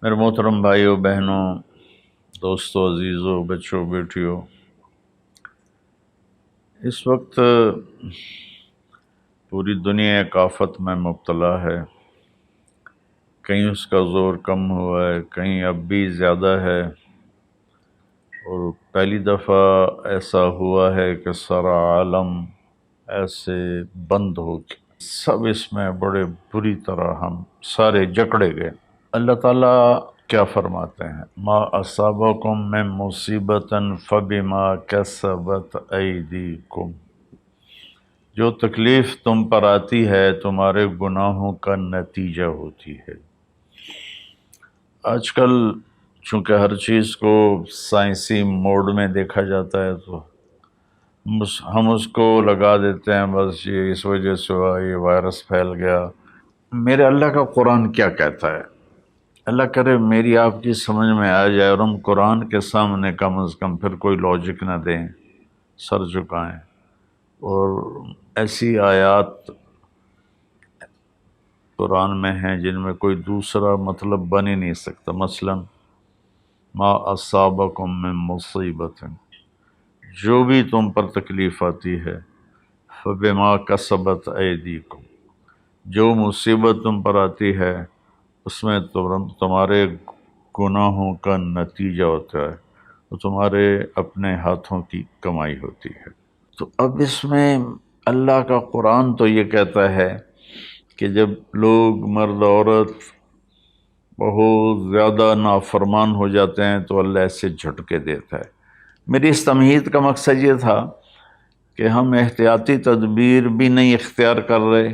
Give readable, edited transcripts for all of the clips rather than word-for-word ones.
میرے محترم بھائیوں بہنوں، دوستوں، عزیزوں، بچوں، بیٹیوں، اس وقت پوری دنیا ایک آفت میں مبتلا ہے۔ کہیں اس کا زور کم ہوا ہے، کہیں اب بھی زیادہ ہے، اور پہلی دفعہ ایسا ہوا ہے کہ سارا عالم ایسے بند ہو گیا۔ سب اس میں بڑے بری طرح ہم سارے جکڑے گئے۔ اللہ تعالیٰ کیا فرماتے ہیں؟ ما اصابکم من مصیبت فبما کسبت ایدیکم، جو تکلیف تم پر آتی ہے تمہارے گناہوں کا نتیجہ ہوتی ہے۔ آج کل چونکہ ہر چیز کو سائنسی موڈ میں دیکھا جاتا ہے تو ہم اس کو لگا دیتے ہیں بس یہ اس وجہ سے ہوا، یہ وائرس پھیل گیا۔ میرے اللہ کا قرآن کیا کہتا ہے؟ اللہ کرے میری آپ کی سمجھ میں آ جائے اور ہم قرآن کے سامنے کم از کم پھر کوئی لاجک نہ دیں، سر جھکائیں، اور ایسی آیات قرآن میں ہیں جن میں کوئی دوسرا مطلب بن ہی نہیں سکتا۔ مثلا ما اصابکم من مصیبت، جو بھی تم پر تکلیف آتی ہے، فبما کسبت ایدیکم، جو مصیبت تم پر آتی ہے اس میں تمہارے گناہوں کا نتیجہ ہوتا ہے، وہ تمہارے اپنے ہاتھوں کی کمائی ہوتی ہے۔ تو اب اس میں اللہ کا قرآن تو یہ کہتا ہے کہ جب لوگ مرد عورت بہت زیادہ نافرمان ہو جاتے ہیں تو اللہ ایسے جھٹکے دیتا ہے۔ میری اس تمہید کا مقصد یہ تھا کہ ہم احتیاطی تدبیر بھی نہیں اختیار کر رہے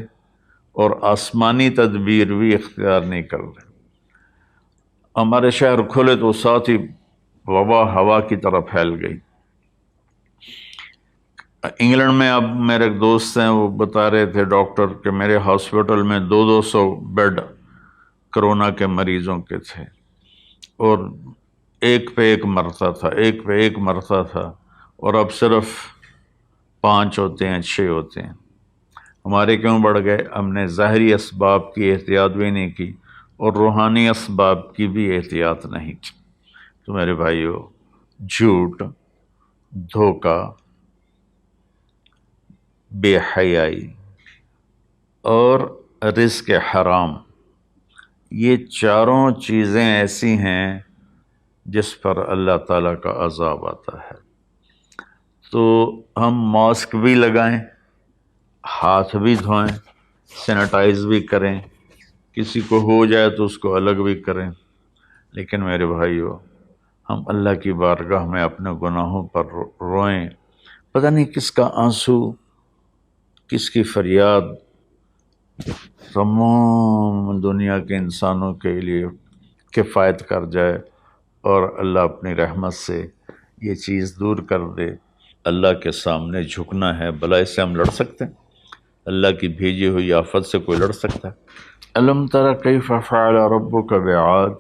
اور آسمانی تدبیر بھی اختیار نہیں کر رہے۔ ہمارے شہر کھلے تو ساتھ ہی وبا ہوا کی طرح پھیل گئی۔ انگلینڈ میں اب میرے ایک دوست ہیں، وہ بتا رہے تھے ڈاکٹر کہ میرے ہاسپٹل میں 200 بیڈ کرونا کے مریضوں کے تھے، اور ایک پہ ایک مرتا تھا، ایک پہ ایک مرتا تھا، اور اب صرف 5 ہوتے ہیں، 6 ہوتے ہیں۔ ہمارے کیوں بڑھ گئے؟ ہم نے ظاہری اسباب کی احتیاط بھی نہیں کی اور روحانی اسباب کی بھی احتیاط نہیں کی۔ تو میرے بھائیو، جھوٹ، دھوکہ، بے حیائی اور رزق حرام، یہ چاروں چیزیں ایسی ہیں جس پر اللہ تعالیٰ کا عذاب آتا ہے۔ تو ہم ماسک بھی لگائیں، ہاتھ بھی دھوئیں، سینیٹائز بھی کریں، کسی کو ہو جائے تو اس کو الگ بھی کریں، لیکن میرے بھائیو ہم اللہ کی بارگاہ میں اپنے گناہوں پر روئیں۔ پتہ نہیں کس کا آنسو، کس کی فریاد تمام دنیا کے انسانوں کے لیے کفایت کر جائے اور اللہ اپنی رحمت سے یہ چیز دور کر دے۔ اللہ کے سامنے جھکنا ہے، بھلا اس سے ہم لڑ سکتے ہیں؟ اللہ کی بھیجی ہوئی آفت سے کوئی لڑ سکتا ہے؟ الم تر کیف فعل ربک بعاد،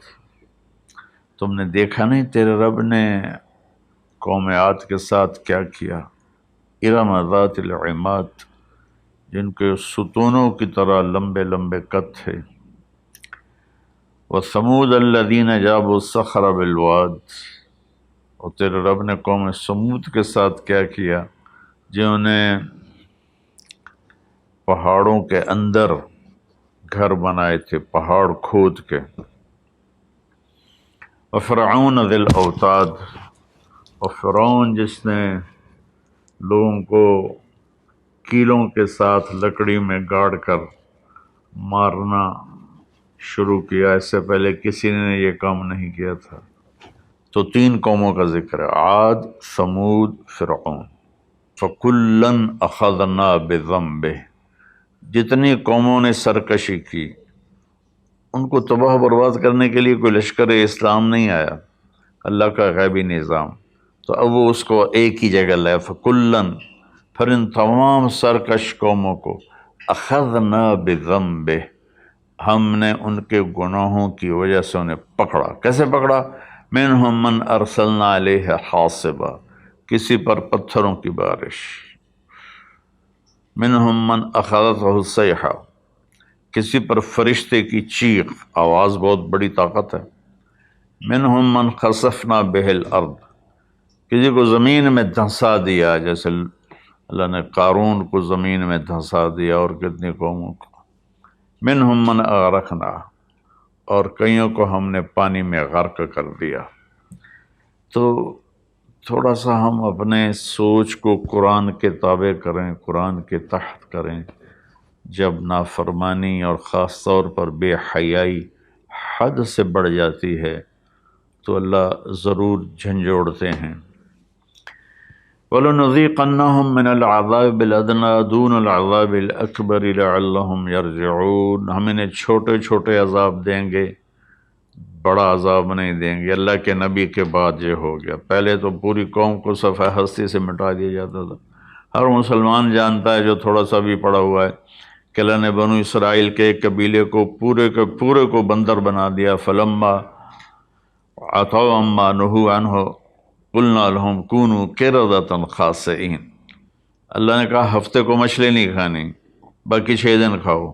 تم نے دیکھا نہیں تیرے رب نے قوم عاد کے ساتھ کیا کیا؟ ارم ذات العماد، جن کے ستونوں کی طرح لمبے لمبے قد تھے۔ وثمود الذین جابوا الصخر بالواد، اور تیرے رب نے قوم سمود کے ساتھ کیا کیا؟ جنہوں نے پہاڑوں کے اندر گھر بنائے تھے، پہاڑ کھود کے۔ وفرعون ذی الاوتاد، اور فرعون جس نے لوگوں کو کیلوں کے ساتھ لکڑی میں گاڑ کر مارنا شروع کیا، اس سے پہلے کسی نے یہ کام نہیں کیا تھا۔ تو 3 قوموں کا ذکر ہے، عاد، ثمود، فرعون۔ فَكُلًّا أَخَذْنَا بِذَنبِهِ، جتنی قوموں نے سرکشی کی ان کو تباہ برباد کرنے کے لیے کوئی لشکر اسلام نہیں آیا، اللہ کا غیبی نظام۔ تو اب وہ اس کو ایک ہی جگہ لائے، فَكُلًّا، پھر ان تمام سرکش قوموں کو اخذنا بذنبہ، ہم نے ان کے گناہوں کی وجہ سے انہیں پکڑا۔ کیسے پکڑا؟ منہم من ارسلنا علیہ حاصبا، کسی پر پتھروں کی بارش، منہم من اخذتہ الصیحہ، کسی پر فرشتے کی چیخ، آواز بہت بڑی طاقت ہے، منہم من خسفنا بہ الارض، کسی کو زمین میں دھنسا دیا، جیسے اللہ نے قارون کو زمین میں دھنسا دیا اور کتنی قوموں کو۔ منہم من اغرقنا، اور کئیوں کو ہم نے پانی میں غرق کر دیا۔ تو تھوڑا سا ہم اپنے سوچ کو قرآن کے تابع کریں، قرآن کے تحت کریں۔ جب نافرمانی اور خاص طور پر بے حیائی حد سے بڑھ جاتی ہے تو اللہ ضرور جھنجھوڑتے ہیں۔ وَلَنُذِيقَنَّهُم مِّنَ الْعَذَابِ الْأَدْنَىٰ دُونَ الْعَذَابِ الْأَكْبَرِ لَعَلَّهُمْ يَرْجِعُونَ، ہم انہیں چھوٹے چھوٹے عذاب دیں گے، بڑا عذاب نہیں دیں گے۔ اللہ کے نبی کے بعد یہ ہو گیا، پہلے تو پوری قوم کو صفحہ ہستی سے مٹا دیا جاتا تھا۔ ہر مسلمان جانتا ہے جو تھوڑا سا بھی پڑا ہوا ہے کہ اللہ نے بنو اسرائیل کے ایک قبیلے کو پورے کے پورے کو بندر بنا دیا۔ فلما عتوا عما نہوا عنہ قلنا لهم كونوا قردة خاسئین، اللہ نے کہا ہفتے کو مچھلی نہیں کھانی، باقی 6 دن کھاؤ۔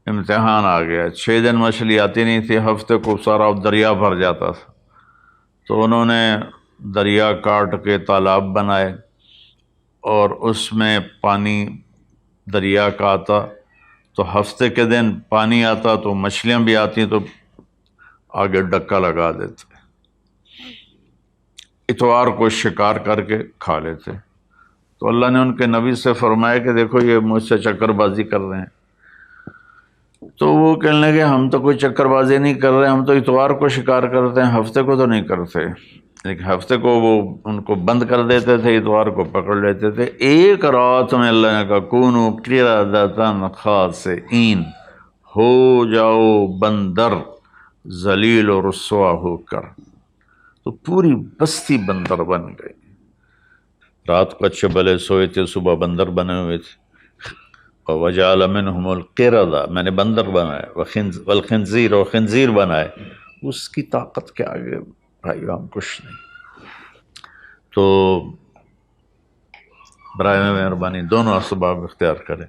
امتحان آ گیا، 6 دن مچھلی آتی نہیں تھی، ہفتے کو سارا دریا بھر جاتا تھا، تو انہوں نے دریا کاٹ کے تالاب بنائے اور اس میں پانی دریا کا آتا، تو ہفتے کے دن پانی آتا تو مچھلیاں بھی آتی تو آگے ڈکا لگا دیتے، اتوار کو شکار کر کے کھا لیتے۔ تو اللہ نے ان کے نبی سے فرمایا کہ دیکھو یہ مجھ سے چکر بازی کر رہے ہیں، تو وہ کہنے لگے ہم تو کوئی چکر بازی نہیں کر رہے، ہم تو اتوار کو شکار کرتے ہیں، ہفتے کو تو نہیں کرتے۔ لیکن ہفتے کو وہ ان کو بند کر دیتے تھے، اتوار کو پکڑ لیتے تھے۔ ایک رات میں اللہ نے کہا کونوا قردۃ خاسئین، ہو جاؤ بندر ذلیل و رسوا ہو کر، تو پوری بستی بندر بن گئی۔ رات کو اچھے بھلے سوئے تھے، صبح بندر بنے ہوئے تھے۔ وَجَعَلَ مِنْهُمُ الْقِرَدَ، میں نے بندر بنائے، والخنزیر، اور خنزیر بنائے۔ اس کی طاقت کے آگے بھائی ہم کچھ نہیں۔ تو برائے مہربانی دونوں اسباب اختیار کریں۔